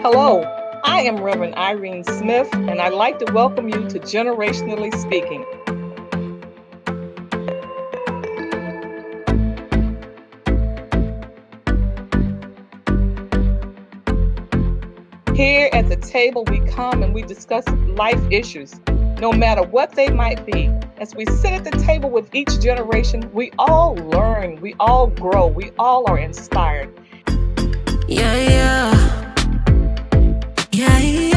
Hello, I am Reverend Irene Smith, and I'd like to welcome you to Generationally Speaking. Here at the table, we come and we discuss life issues, no matter what they might be. As we sit at the table with each generation, we all learn, we all grow, we all are inspired. Yeah, yeah. Yeah, yeah.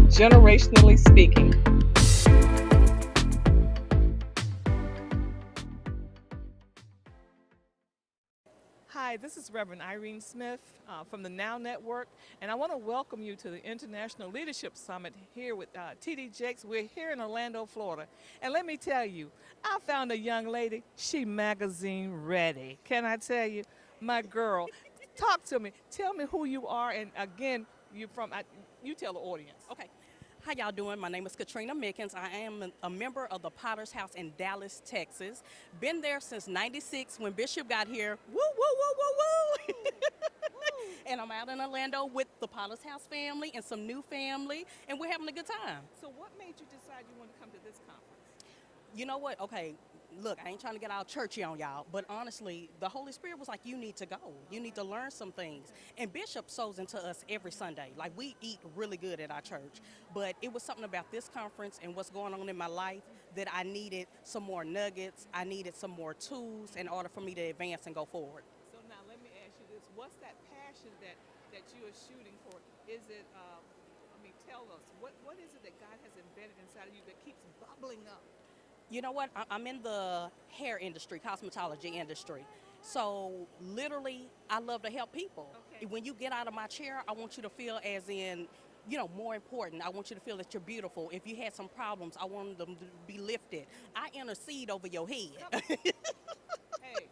Generationally Speaking. Hi, this is Reverend Irene Smith from the Now Network, and I want to welcome you to the International Leadership Summit here with TD Jakes. We're here in Orlando, Florida. And let me tell you, I found a young lady, she magazine ready. Can I tell you? My girl, talk to me. Tell me who you are, and again, you tell the audience. Okay. How y'all doing? My name is Katrina Mickens. I am a member of the Potter's House in Dallas, Texas. Been there since '96 when Bishop got here. Woo, woo, woo, woo, woo. And I'm out in Orlando with the Potter's House family and some new family, and we're having a good time. So, what made you decide you want to come to this conference? You know what? Okay, look, I ain't trying to get all churchy on y'all, but honestly, the Holy Spirit was like, you need to go. You need to learn some things. And Bishop sows into us every Sunday. Like, we eat really good at our church. But it was something about this conference and what's going on in my life that I needed some more nuggets. I needed some more tools in order for me to advance and go forward. So now let me ask you this: what's that passion that you are shooting for? Is it? Tell us what is it that God has embedded inside of you that keeps bubbling up? You know what? I'm in the hair industry, cosmetology industry. So literally, I love to help people. Okay. When you get out of my chair, I want you to feel as in, more important. I want you to feel that you're beautiful. If you had some problems, I want them to be lifted. I intercede over your head. Hey,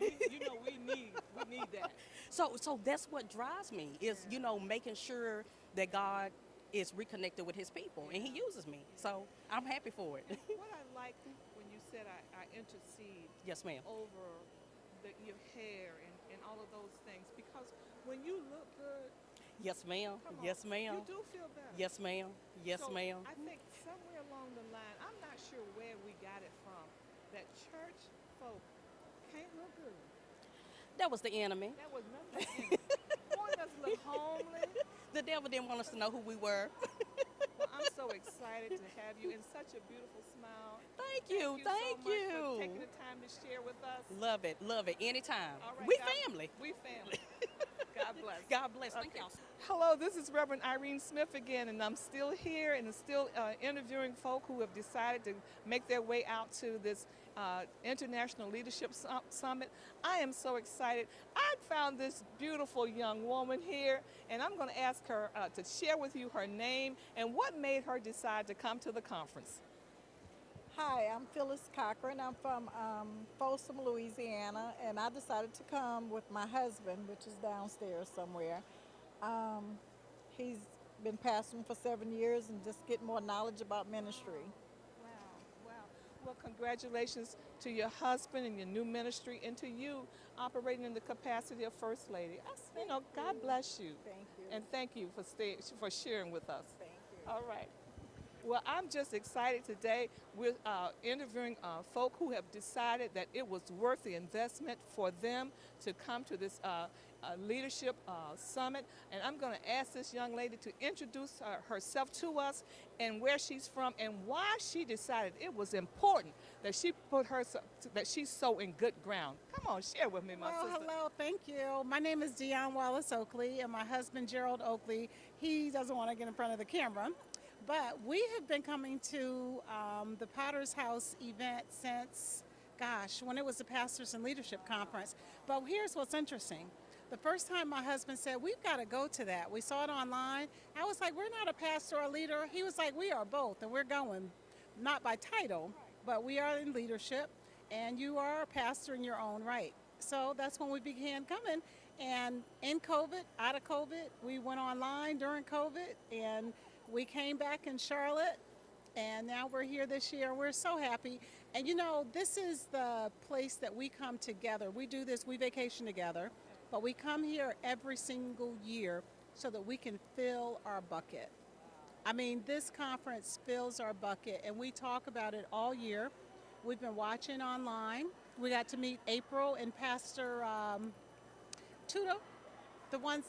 we need that. So that's what drives me is, making sure that God is reconnected with his people and he uses me. So I'm happy for it. What I like when you said I intercede Yes, ma'am. over your hair and all of those things, because when you look good, Yes, ma'am. come on, Yes, ma'am. you do feel better. Yes, ma'am. Yes, So ma'am. I think somewhere along the line, I'm not sure where we got it from, that church folk can't look good. That was the enemy. That was nothing. Wanting us to look homely. The devil didn't want us to know who we were. Well, I'm so excited to have you, and such a beautiful smile. Thank you. so Thank much you. for taking the time to share with us. Love it. Love it. Anytime. All right, We God- family. We family. God bless. God bless. Thank Okay. y'all. Hello, this is Reverend Irene Smith again, and I'm still here and still interviewing folk who have decided to make their way out to this International Leadership Summit. I am so excited. I found this beautiful young woman here, and I'm going to ask her to share with you her name and what made her decide to come to the conference. Hi, I'm Phyllis Cochran. I'm from Folsom, Louisiana, and I decided to come with my husband, which is downstairs somewhere. Um, he's been pastoring for 7 years and just getting more knowledge about ministry. Wow. Well, congratulations to your husband and your new ministry, and to you operating in the capacity of First Lady. God bless you. Thank you. And thank you for sharing with us. Thank you. All right. Well, I'm just excited today. We're interviewing folk who have decided that it was worth the investment for them to come to this leadership summit. And I'm going to ask this young lady to introduce herself to us and where she's from and why she decided it was important that that she's so in good ground. Come on, share with me, my Well, sister. hello, thank you. My name is Dionne Wallace Oakley, and my husband Gerald Oakley. He doesn't want to get in front of the camera, but we have been coming to the Potter's House event since, when it was the Pastors and Leadership Conference. But here's what's interesting. The first time my husband said, we've got to go to that. We saw it online. I was like, we're not a pastor or a leader. He was like, we are both, and we're going, not by title, but we are in leadership, and you are a pastor in your own right. So that's when we began coming. And in COVID, out of COVID, we went online during COVID, and we came back in Charlotte, and now we're here this year. We're so happy. And you know, this is the place that we come together. We do this, we vacation together, but we come here every single year so that we can fill our bucket. I mean, this conference fills our bucket, and we talk about it all year. We've been watching online. We got to meet April and Pastor Tudo, the ones,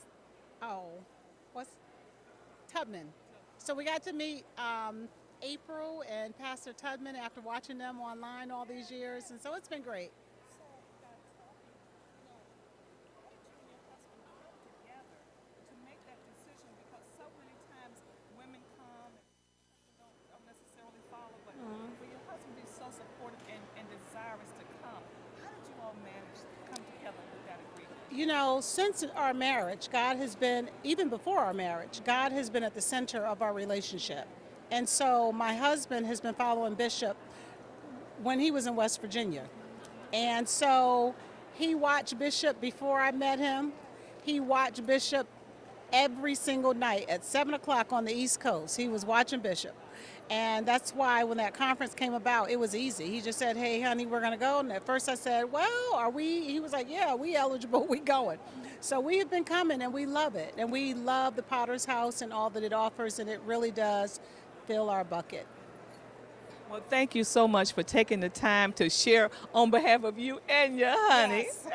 oh, what's Tubman. So we got to meet April and Pastor Tubman after watching them online all these years, and so it's been great. Together to make that decision because so many times women come and don't necessarily follow, but for your husband to be so supportive and desirous to come, how did you all manage to come together with that agreement? You know, since our marriage, God has been, even before our marriage, God has been at the center of our relationship. And so my husband has been following Bishop when he was in West Virginia. And so he watched Bishop before I met him. He watched Bishop every single night at 7 o'clock on the East Coast. He was watching Bishop. And that's why when that conference came about, it was easy. He just said, hey, honey, we're going to go. And at first I said, well, are we? He was like, yeah, we eligible. We going. So we have been coming and we love it. And we love the Potter's House and all that it offers. And it really does fill our bucket. Well, thank you so much for taking the time to share on behalf of you and your honey. Yes.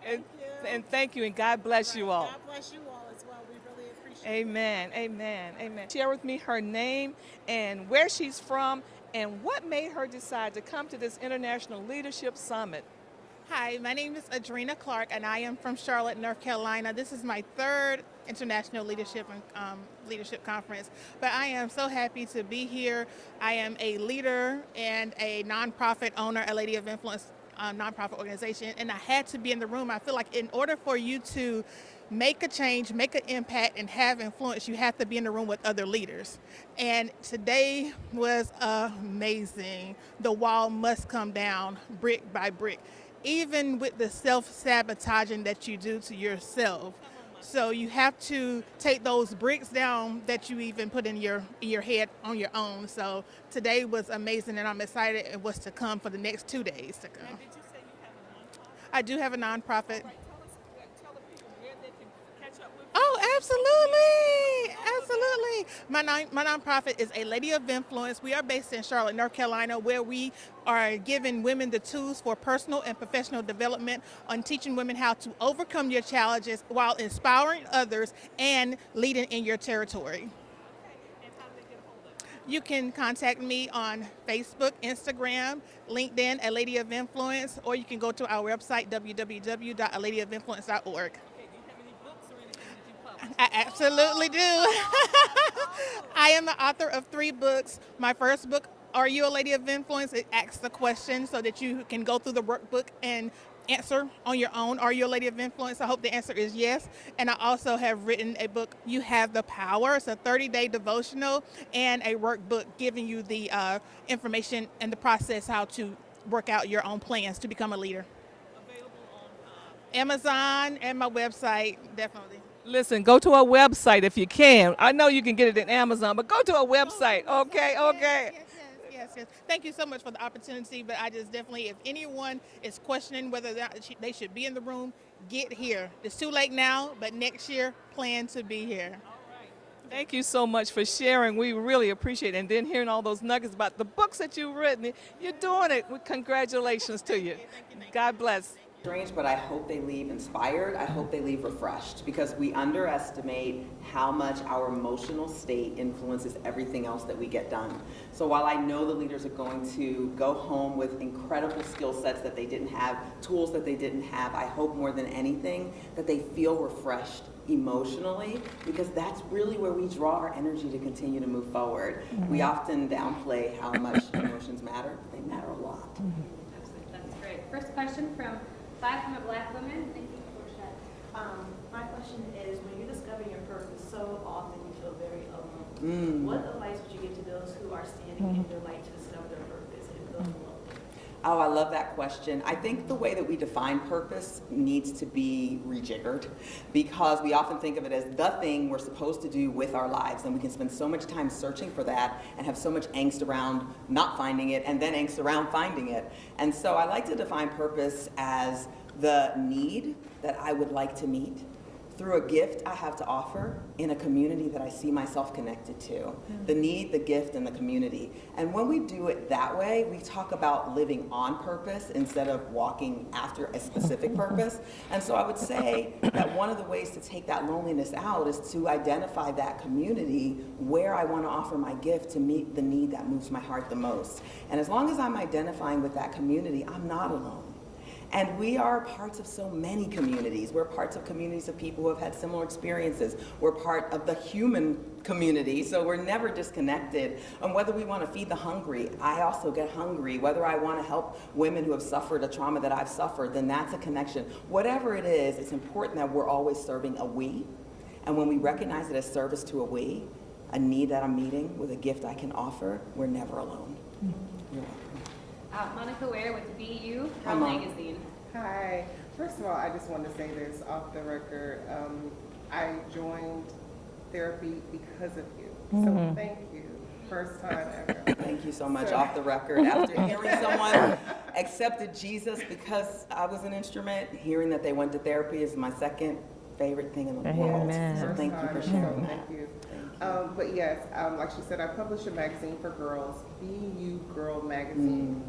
and, you. and thank you, and God bless you all. God bless you all as well. We really appreciate it. Amen, amen, amen. Share with me her name and where she's from and what made her decide to come to this International Leadership Summit. Hi, my name is Irene Clark, and I am from Charlotte, North Carolina. This is my third International Leadership Conference, but I am so happy to be here. I am a leader and a nonprofit owner, a Lady of Influence nonprofit organization, and I had to be in the room. I feel like in order for you to make a change, make an impact, and have influence, you have to be in the room with other leaders. And today was amazing. The wall must come down brick by brick, even with the self-sabotaging that you do to yourself. So you have to take those bricks down that you even put in your head on your own. So today was amazing, and I'm excited it was to come for the next 2 days to come. Now, did you say you have a nonprofit? I do have a nonprofit. Right, tell the people where they can catch up with you. Oh, absolutely. Absolutely. My nonprofit is a Lady of Influence. We are based in Charlotte, North Carolina, where we are giving women the tools for personal and professional development on teaching women how to overcome your challenges while inspiring others and leading in your territory. And how do they get a hold of you? You can contact me on Facebook, Instagram, LinkedIn, A Lady of Influence, or you can go to our website, www.aladyofInfluence.org. Okay, do you have any books or anything that you publish? I absolutely do. I am the author of 3 books. My first book, Are You a Lady of Influence? It asks the question so that you can go through the workbook and answer on your own. Are you a lady of influence? I hope the answer is yes. And I also have written a book, You Have the Power. It's a 30-day devotional and a workbook giving you the information and the process how to work out your own plans to become a leader. Available on Amazon and my website, definitely. Listen, go to our website if you can. I know you can get it at Amazon, but go to our website, okay? Okay. Yes. Thank you so much for the opportunity, but I just definitely, if anyone is questioning whether they should be in the room, get here. It's too late now, but next year, plan to be here. Thank you so much for sharing. We really appreciate it. And then hearing all those nuggets about the books that you've written. You're doing it. Congratulations to you. God bless. Strange, but I hope they leave inspired. I hope they leave refreshed, because we underestimate how much our emotional state influences everything else that we get done. So while I know the leaders are going to go home with incredible skill sets that they didn't have, tools that they didn't have, I hope more than anything that they feel refreshed emotionally, because that's really where we draw our energy to continue to move forward. We often downplay how much emotions matter, but they matter a lot. That's great. First question from Five a Black Women. Thank you for that. My question is, when you discover your purpose, so often you feel very alone. What advice would you give to those who are standing in their light to discover their purpose and feel alone? Oh, I love that question. I think the way that we define purpose needs to be rejiggered, because we often think of it as the thing we're supposed to do with our lives, and we can spend so much time searching for that and have so much angst around not finding it and then angst around finding it. And so I like to define purpose as the need that I would like to meet through a gift I have to offer in a community that I see myself connected to. The need, the gift, and the community. And when we do it that way, we talk about living on purpose instead of walking after a specific purpose. And so I would say that one of the ways to take that loneliness out is to identify that community where I want to offer my gift to meet the need that moves my heart the most. And as long as I'm identifying with that community, I'm not alone. And we are parts of so many communities. We're parts of communities of people who have had similar experiences. We're part of the human community, so we're never disconnected. And whether we want to feed the hungry, I also get hungry. Whether I want to help women who have suffered a trauma that I've suffered, then that's a connection. Whatever it is, it's important that we're always serving a we. And when we recognize it as service to a we, a need that I'm meeting with a gift I can offer, we're never alone. You're welcome. Monica Ware with BU Hi, Girl Mom. Magazine. Hi. First of all, I just want to say this off the record. I joined therapy because of you. So thank you. First time ever. Thank you so much. Off the record, after hearing someone accepted Jesus because I was an instrument, hearing that they went to therapy is my second favorite thing in the world. So First thank you time, for so sharing that. Thank you. But yes, like she said, I publish a magazine for girls, BU Girl Magazine.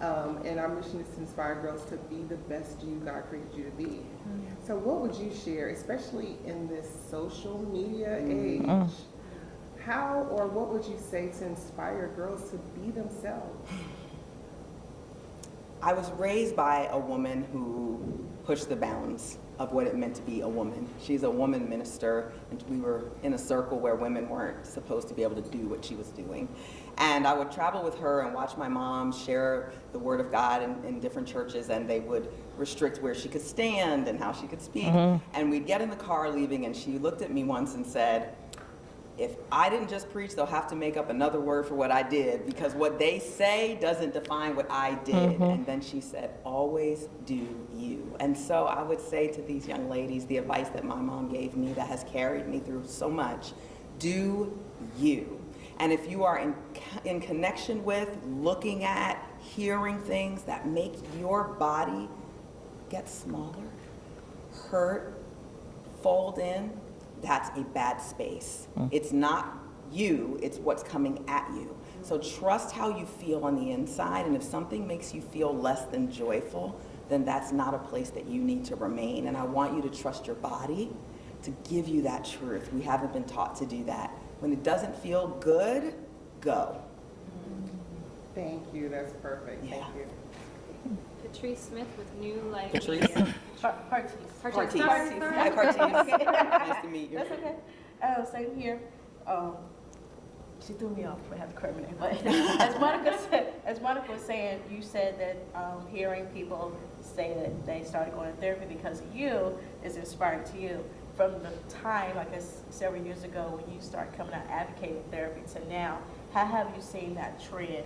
And our mission is to inspire girls to be the best you God created you to be. So what would you share, especially in this social media age, how or what would you say to inspire girls to be themselves? I was raised by a woman who pushed the bounds of what it meant to be a woman. She's a woman minister, and we were in a circle where women weren't supposed to be able to do what she was doing. And I would travel with her and watch my mom share the word of God in different churches, and they would restrict where she could stand and how she could speak. And we'd get in the car leaving, and she looked at me once and said, if I didn't just preach, they'll have to make up another word for what I did, because what they say doesn't define what I did. And then she said, always do you. And so I would say to these young ladies, the advice that my mom gave me that has carried me through so much, do you. And if you are in connection with, looking at, hearing things that make your body get smaller, hurt, fold in, that's a bad space. It's not you, it's what's coming at you. So trust how you feel on the inside, and if something makes you feel less than joyful, then that's not a place that you need to remain. And I want you to trust your body to give you that truth. We haven't been taught to do that. When it doesn't feel good, go. Thank you, that's perfect. Yeah. Thank you. Patrice Smith with New Life Patrice? Media. Parties. Parties. Sorry. Hi, Parties. Nice to meet you. That's okay. Same here. She threw me off. I have to correct me. But as Monica was saying, you said that hearing people say that they started going to therapy because of you is inspiring to you. From the time, I guess, several years ago when you started coming out advocating therapy to now, how have you seen that trend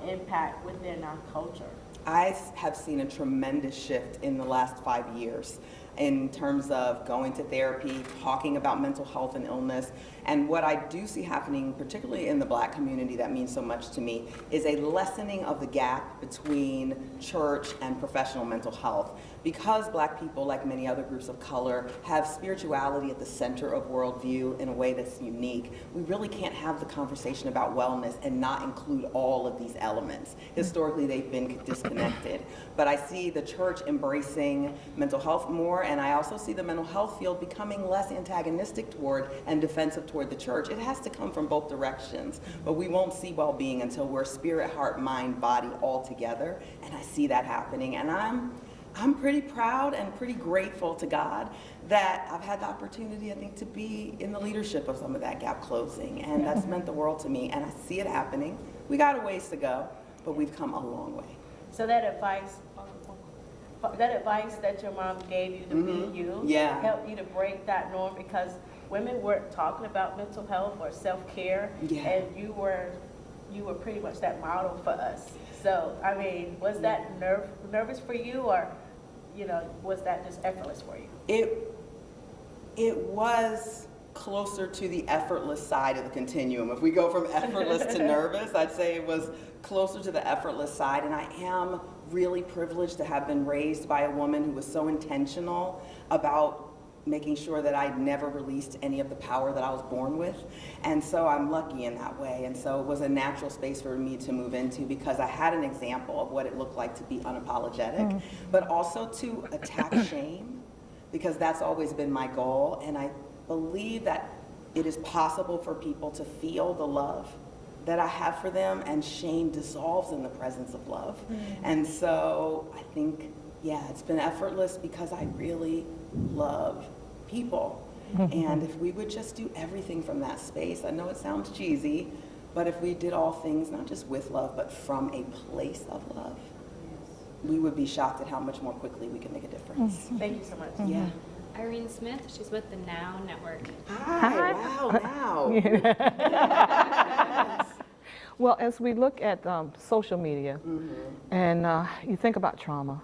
impact within our culture? I have seen a tremendous shift in the last 5 years in terms of going to therapy, talking about mental health and illness. And what I do see happening, particularly in the Black community that means so much to me, is a lessening of the gap between church and professional mental health. Because Black people, like many other groups of color, have spirituality at the center of worldview in a way that's unique, we really can't have the conversation about wellness and not include all of these elements. Historically, they've been disconnected. But I see the church embracing mental health more, and I also see the mental health field becoming less antagonistic toward and defensive toward the church. It has to come from both directions, but we won't see well-being until we're spirit, heart, mind, body all together, and I see that happening. And I'm pretty proud and pretty grateful to God that I've had the opportunity, I think, to be in the leadership of some of that gap closing, and that's meant the world to me, and I see it happening. We got a ways to go, but we've come a long way. So that advice that your mom gave you to be you helped you to break that norm, because women weren't talking about mental health or self-care, and you were pretty much that model for us. So, I mean, was that nervous for you, or, you know, was that just effortless for you? It was closer to the effortless side of the continuum. If we go from effortless to nervous, I'd say it was closer to the effortless side. And I am really privileged to have been raised by a woman who was so intentional about making sure that I never released any of the power that I was born with. And so I'm lucky in that way. And so it was a natural space for me to move into, because I had an example of what it looked like to be unapologetic, but also to attack shame, because that's always been my goal. And I believe that it is possible for people to feel the love that I have for them, and shame dissolves in the presence of love. And so I think, yeah, it's been effortless because I really love people. And if we would just do everything from that space, I know it sounds cheesy, but if we did all things not just with love, but from a place of love, we would be shocked at how much more quickly we can make a difference. Thank you so much. Yeah. Irene Smith, she's with the Now Network. Hi. Wow, now. Well, as we look at social media and you think about trauma,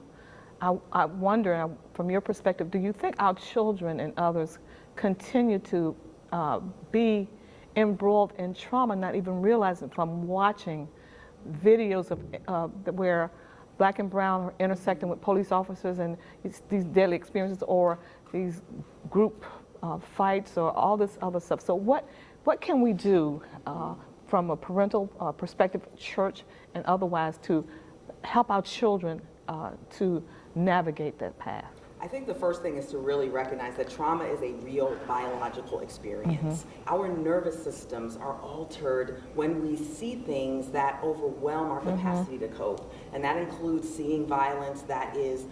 I wonder, from your perspective, do you think our children and others continue to be embroiled in trauma, not even realizing from watching videos of where Black and brown are intersecting with police officers and these deadly experiences, or these group fights, or all this other stuff? So what can we do from a parental perspective, church and otherwise, to help our children to navigate that path? I think the first thing is to really recognize that trauma is a real biological experience. Our nervous systems are altered when we see things that overwhelm our capacity to cope. And that includes seeing violence that is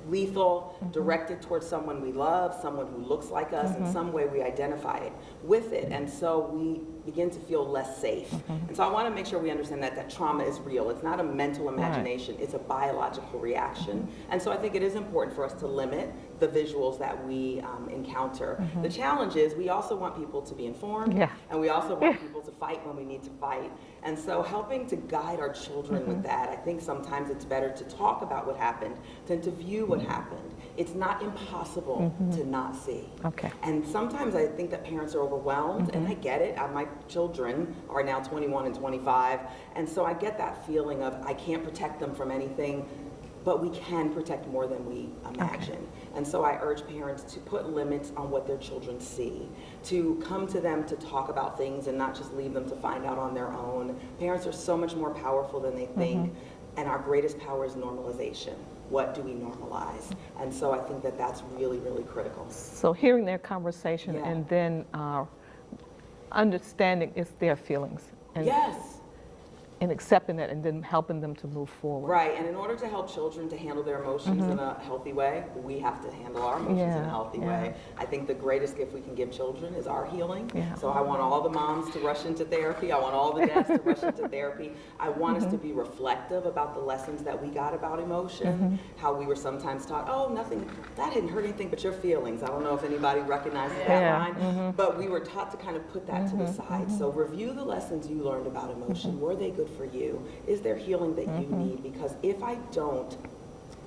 lethal, directed towards someone we love, someone who looks like us, in some way we identify it with it. And so we begin to feel less safe. And so I want to make sure we understand that trauma is real. It's not a mental imagination, it's a biological reaction. And so I think it is important for us to limit the visuals that we encounter. The challenge is we also want people to be informed, and we also want people to fight when we need to fight. And so helping to guide our children with that, I think sometimes it's better to talk about what happened than to view what happened. It's not impossible to not see. And sometimes I think that parents are overwhelmed, and I get it. My children are now 21 and 25, and so I get that feeling of I can't protect them from anything, but we can protect more than we imagine. And so I urge parents to put limits on what their children see, to come to them to talk about things and not just leave them to find out on their own. Parents are so much more powerful than they think, and our greatest power is normalization. What do we normalize? And so I think that that's really, really critical. So hearing their conversation and then understanding it's their feelings. And and accepting it, and then helping them to move forward. Right, and in order to help children to handle their emotions in a healthy way, we have to handle our emotions in a healthy way. I think the greatest gift we can give children is our healing. So I want all the moms to rush into therapy. I want all the dads to rush into therapy. I want us to be reflective about the lessons that we got about emotion, how we were sometimes taught, oh, nothing, that didn't hurt anything but your feelings. I don't know if anybody recognizes that line, but we were taught to kind of put that to the side. So review the lessons you learned about emotion. Were they good for you? Is there healing that you need? Because if I don't,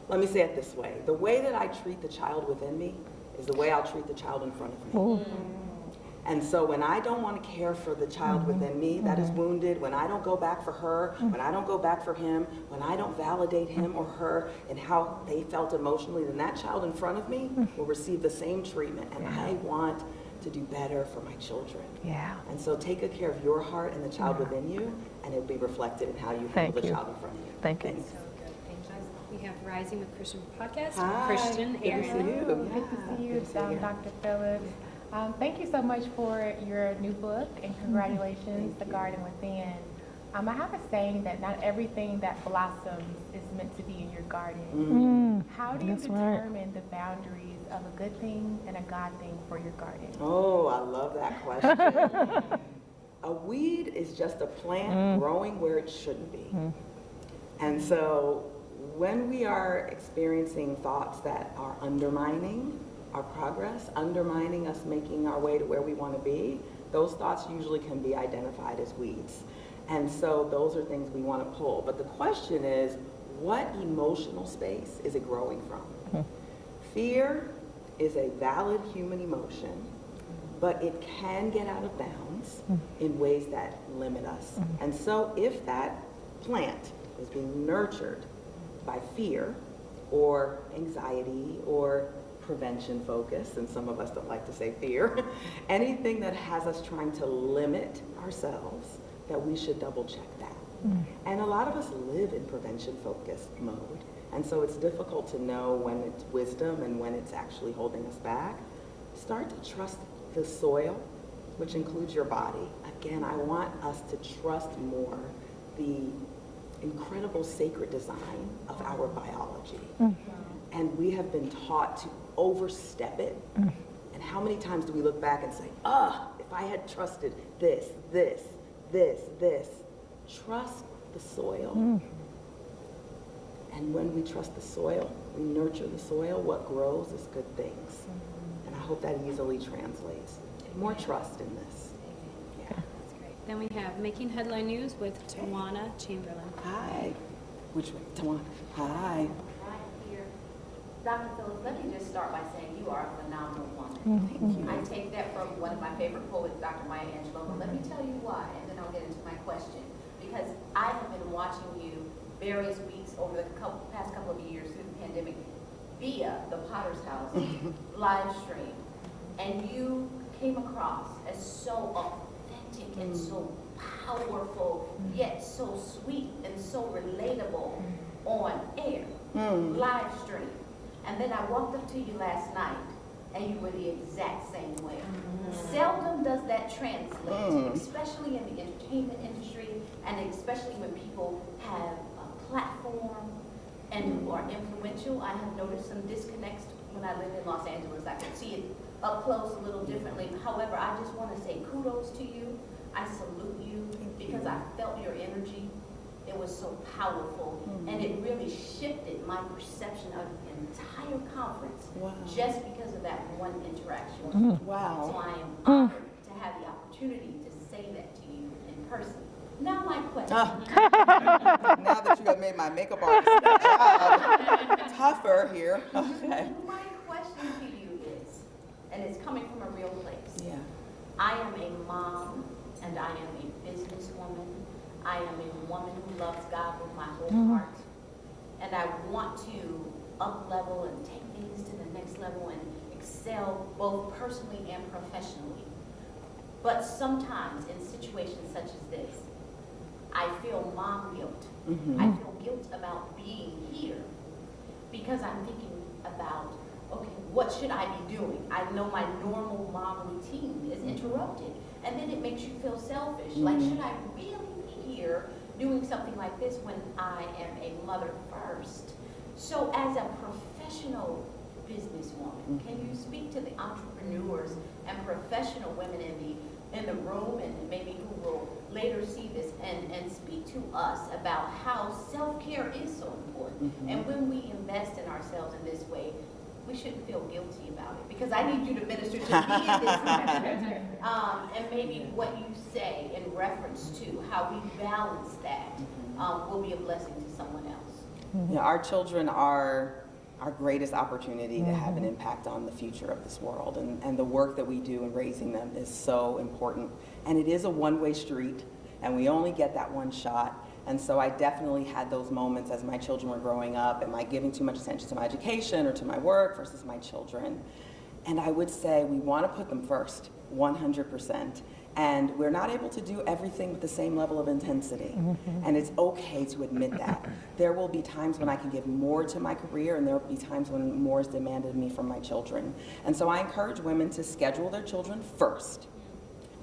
let me say it this way, the way that I treat the child within me is the way I'll treat the child in front of me. And so when I don't want to care for the child within me that is wounded, when I don't go back for her, when I don't go back for him, when I don't validate him or her and how they felt emotionally, then that child in front of me will receive the same treatment. And I want to do better for my children. And so take good care of your heart and the child within you, and it'll be reflected in how you handle the child in front of you. Thank you. So good. Thanks, guys. We have Rising with Christian podcast. Hi. Christian, Good to see Irene. you. Good to see you, Dr. Phillips. Thank you so much for your new book, and congratulations, The Garden Within. I have a saying that not everything that blossoms is meant to be in your garden. How do you determine the boundaries of a good thing and a God thing for your garden? Oh, I love that question. A weed is just a plant growing where it shouldn't be. And so when we are experiencing thoughts that are undermining our progress, undermining us making our way to where we want to be, those thoughts usually can be identified as weeds. And so those are things we want to pull. But the question is, what emotional space is it growing from? Fear is a valid human emotion, but it can get out of bounds in ways that limit us. And so if that plant is being nurtured by fear or anxiety or prevention focus, and some of us don't like to say fear, anything that has us trying to limit ourselves, that we should double check that. And a lot of us live in prevention focused mode. And so it's difficult to know when it's wisdom and when it's actually holding us back. Start to trust the soil, which includes your body. Again, I want us to trust more the incredible sacred design of our biology. And we have been taught to overstep it. And how many times do we look back and say, if I had trusted this. Trust the soil. And when we trust the soil, we nurture the soil, what grows is good things. And I hope that easily translates. More trust in this. Yeah, that's great. Then we have Making Headline News with Tawana Chamberlain. Hi. Which way? Tawana. Hi. Right here. Dr. Phillips, let me just start by saying you are a phenomenal woman. Thank you. I take that from one of my favorite poets, Dr. Maya Angelou, but let me tell you why, and then I'll get into my question. Because I have been watching you various weeks over the past couple of years through the pandemic via the Potter's House live stream, and you came across as so authentic and so powerful, yet so sweet and so relatable on air, live stream. And then I walked up to you last night, and you were the exact same way. Seldom does that translate, especially in the entertainment industry, and especially when people have a platform and who are influential. I have noticed some disconnects when I lived in Los Angeles. I could see it up close a little differently. However, I just want to say kudos to you. I salute you because I felt your energy. It was so powerful, and it really shifted my perception of the entire conference just because of that one interaction. Wow. So I am honored to have the opportunity to say that to you in person. Now my question. Now that you have made my makeup artist job tougher here. Okay. My question to you is, and it's coming from a real place. Yeah. I am a mom, and I am a businesswoman. I am a woman who loves God with my whole heart. And I want to up-level and take things to the next level and excel both personally and professionally. But sometimes in situations such as this, I feel mom guilt. I feel guilt about being here because I'm thinking about, okay, what should I be doing? I know my normal mom routine is interrupted. And then it makes you feel selfish. Like, should I really be here doing something like this when I am a mother first? So as a professional businesswoman, can you speak to the entrepreneurs and professional women in the room, and maybe who will later see this, and speak to us about how self-care is so important? And when we invest in ourselves in this way, we shouldn't feel guilty about it, because I need you to minister to me in this matter. And maybe what you say in reference to how we balance that will be a blessing to someone else. Yeah, our children are our greatest opportunity to have an impact on the future of this world, and the work that we do in raising them is so important. And it is a one-way street, and we only get that one shot. And so I definitely had those moments as my children were growing up. Am I giving too much attention to my education or to my work versus my children? And I would say we want to put them first, 100%. And we're not able to do everything with the same level of intensity. And it's okay to admit that. There will be times when I can give more to my career, and there will be times when more is demanded of me from my children. And so I encourage women to schedule their children first.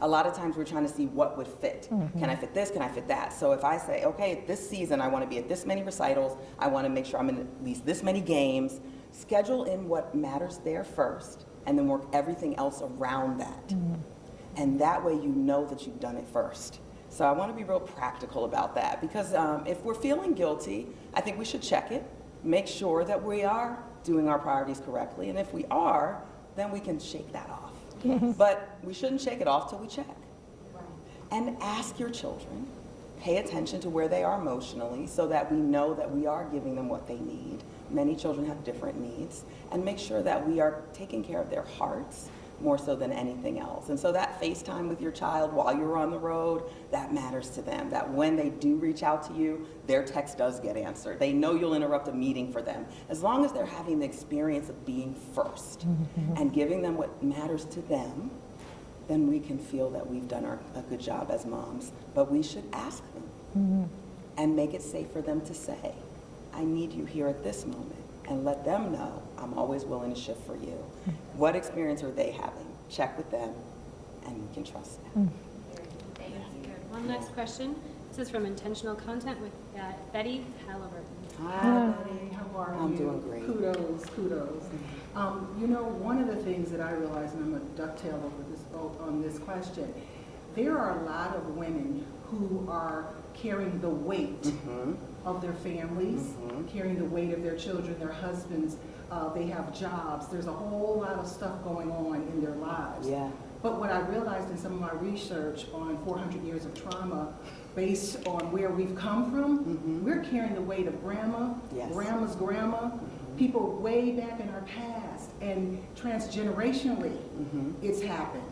A lot of times we're trying to see what would fit. Can I fit this? Can I fit that? So if I say, okay, this season I want to be at this many recitals, I want to make sure I'm in at least this many games, schedule in what matters there first, and then work everything else around that. And that way you know that you've done it first. So I want to be real practical about that, because if we're feeling guilty, I think we should check it, make sure that we are doing our priorities correctly, and if we are, then we can shake that off. But we shouldn't shake it off till we check. And ask your children, pay attention to where they are emotionally so that we know that we are giving them what they need. Many children have different needs, and make sure that we are taking care of their hearts more so than anything else. And so that FaceTime with your child while you're on the road, that matters to them. That when they do reach out to you, their text does get answered. They know you'll interrupt a meeting for them. As long as they're having the experience of being first and giving them what matters to them, then we can feel that we've done a good job as moms. But we should ask them and make it safe for them to say, I need you here at this moment. And let them know I'm always willing to shift for you. What experience are they having? Check with them, and we can trust them. Thank you. Good. One last question. This is from Intentional Content with Betty Halliburton. Hi, Betty. How are you? I'm doing great. Kudos. You know, one of the things that I realize, and I'm going to dovetail on this question, there are a lot of women who are carrying the weight of their families, carrying the weight of their children, their husbands, they have jobs. There's a whole lot of stuff going on in their lives. Yeah. But what I realized in some of my research on 400 years of trauma, based on where we've come from, we're carrying the weight of grandma, grandma's grandma, people way back in our past, and transgenerationally it's happened.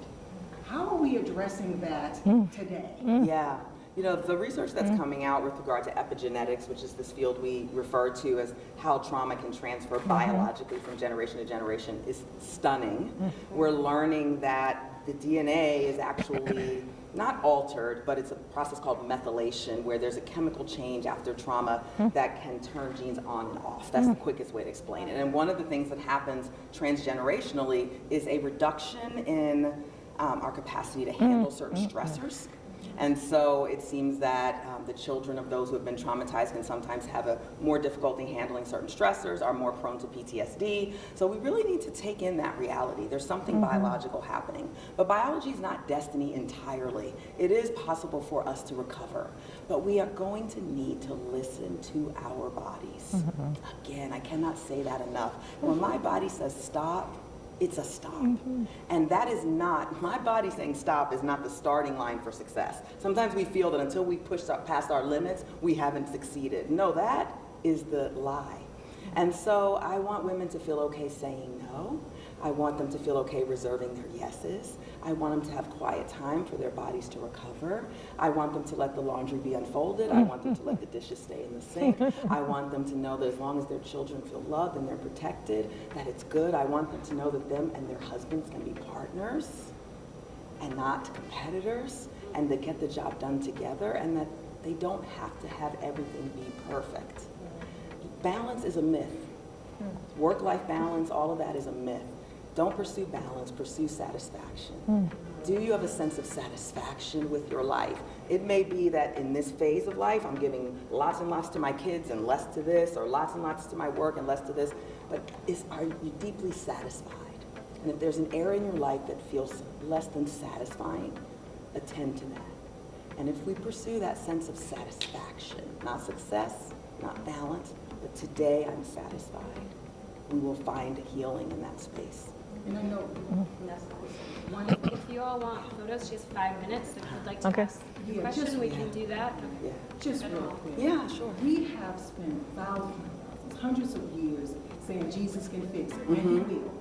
How are we addressing that today? Yeah. You know, the research that's coming out with regard to epigenetics, which is this field we refer to as how trauma can transfer biologically from generation to generation, is stunning. We're learning that the DNA is actually not altered, but it's a process called methylation, where there's a chemical change after trauma that can turn genes on and off. That's the quickest way to explain it. And one of the things that happens transgenerationally is a reduction in our capacity to handle certain stressors. And so it seems that the children of those who have been traumatized can sometimes have a more difficulty handling certain stressors, are more prone to PTSD. So we really need to take in that reality. There's something biological happening. But biology is not destiny entirely. It is possible for us to recover. But we are going to need to listen to our bodies. Again, I cannot say that enough. When my body says stop, it's a stop. And that is not, my body saying stop is not the starting line for success. Sometimes we feel that until we push past our limits, we haven't succeeded. No, that is the lie. And so I want women to feel okay saying no. I want them to feel okay reserving their yeses. I want them to have quiet time for their bodies to recover. I want them to let the laundry be unfolded. I want them to let the dishes stay in the sink. I want them to know that as long as their children feel loved and they're protected, that it's good. I want them to know that them and their husbands can be partners and not competitors, and they get the job done together, and that they don't have to have everything be perfect. Balance is a myth. Work-life balance, all of that is a myth. Don't pursue balance, pursue satisfaction. Do you have a sense of satisfaction with your life? It may be that in this phase of life, I'm giving lots and lots to my kids and less to this, or lots and lots to my work and less to this, but are you deeply satisfied? And if there's an area in your life that feels less than satisfying, attend to that. And if we pursue that sense of satisfaction, not success, not balance, but today I'm satisfied, we will find healing in that space. And I know If you all want photos, just 5 minutes. If you'd like to ask a question, we can do that. Yeah. Just real quick. Yeah, sure. We have spent thousands, hundreds of years saying Jesus can fix it, and he will.